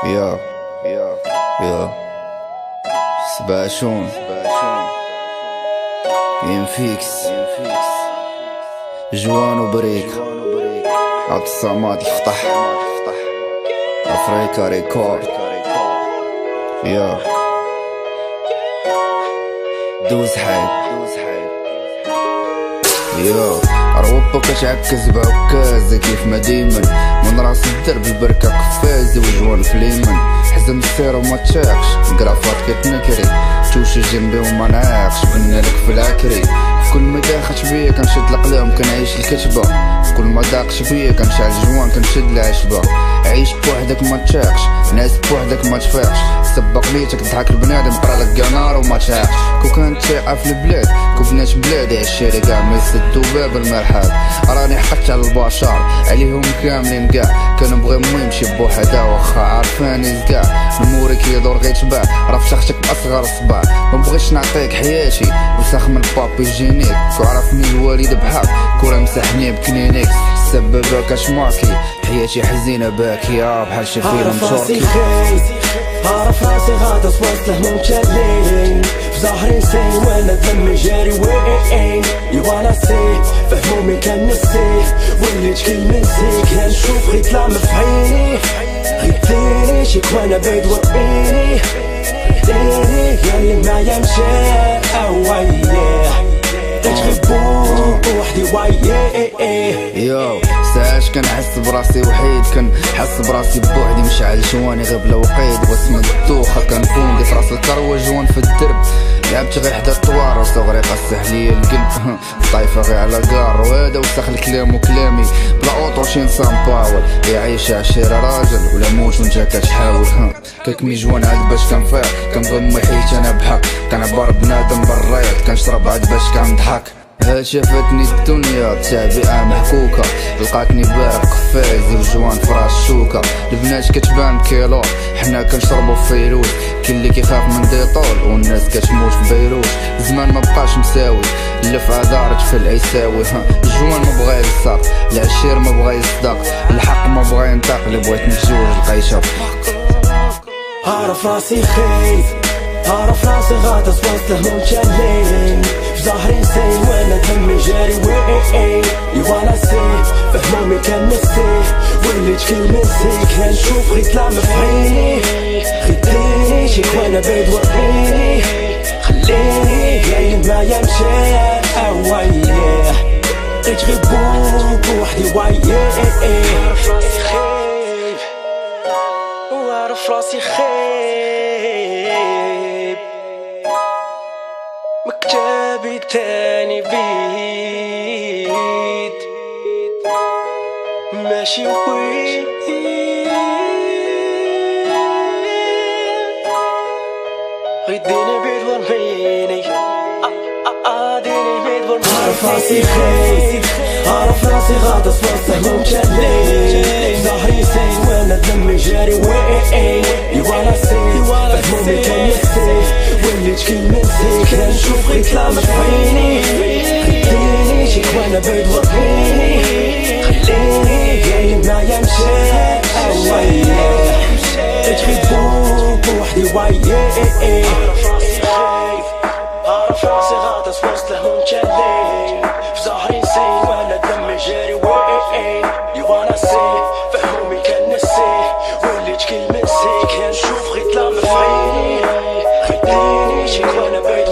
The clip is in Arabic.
يا يا سباشون ينفيكس جوان وبريك عبد الصمد الفطح افريكا ريكورد يا دوز حيد يا روبا كتعكز بعكازة كيف ما ديما من راس الدرب البركة قفازة وجوان في اليمن حزن السير وما تشاكش القرافات كتنكري توشي جنبي وما نعاقش بنا لك في العكري في كل ما داخلت بيا كنشد القلام كنعيش الكتبة في كل ما داقش بيا كنشعل الجوان كنشد العشبة عيش بوحدك ما تشاقش ناس بوحدك ما تفاقش سبق ليتك تضحك البنادم قرالك قنار وما تشاقش كو كانت ثقة في البلاد كو بنات بلادي عالشاري قاع ما يسدو باب المرحب راني حقدت على البشر عليهم كاملين قاع كنبغي مو يمشي بوحدها واخا عارفاني كاع نموري كيدور غير تباع راه فشختك باصغر صباع مبغيتش نعطيك حياتي وسخ من البابي جينيك كو عرفني الوالد بحق كو راه مسحني بكلينيكس السبابة كشماكي حياتي حزينة باكية بحال شي فيلم تركي عارف راسي غاطس وسط هموم شالين في ظهري سين وانا دمي جاري وين يوانا سي فهمومي كان نسيت وليت كلمة نسيك كنشوف غير طلع في عيني غيديني شيك وانا بعيد وريني غيديني ياللي معايا مشى اويه تجربو بوحدي وايه يو ساعات كنحس براسي وحيد كنحس براسي بوحدي مشعل جواني غير بلا وقيد واسم الدوخة كنفوندي في راس الكروة جوان في الدرب لعبت غير حدا الطوار وصغري قصح ليا القلب طايفة غير على كار وهذا وسخ الكلام وكلامي بلا اوطوشي نسان باول يعيش عشيرة راجل ولا موت وانت كتحاول كاكمي جوان عاد باش كنفيق كنغمي حيت انا بحق كنعبر بنادم بالرياض كنشرب عاد باش كنضحك ها شافتني الدنيا تابعة محكوكة لقاتني بارق قفازي وجوان فراس شوكة البنات كتبان كيلو حنا كنشربو في فيروز كاين اللي كيخاف من ديطول والناس كتموت في بيروت زمان ما بقاش مساوي اللفعة دارت في العيساوي الجوان ما بغا يلصق العشير ما بغا يصدق الحق ما بغا ينطق اللي بغيت نتزوج لقيتها عارف راسي خايف عارف راسي غاطس وسط هموم شالين في ظهري سين وانا دمي جاري وين يوانا سي فهمومي كان نسيت وليت كلمة نسيك كنشوف غير طلع في عيني غيديني شيك وانا بعيد وريني خليني ياللي معايا مشى اويه تجربو بوحدي وايه عارف راسي خايف وعارف راسي خايب مكتبي تاني بيت ماشي وين غيديني بيت ورميني ديني بيت ورميني عارف راسي خايف عارف راسي غاطس وسط هموم شالين ظهري سين وانا دمي جاري وين يوانا سي فهمومي كان نسيت وليت كلمة نسيك كنشوف غير طلع في عيني غيديني شيك وانا بعيد وريني خليني ياللي معايا مشى اويه تجربو بوحدي وايه عارف راسي غاطس وسط هموم شالين في ظهري سين وانا دمي جاري وين يوانا سي فهمومي كان نسيت وليت كلمة نسيك كنشوف غير طلع في عيني غيديني شيك وانا بعيد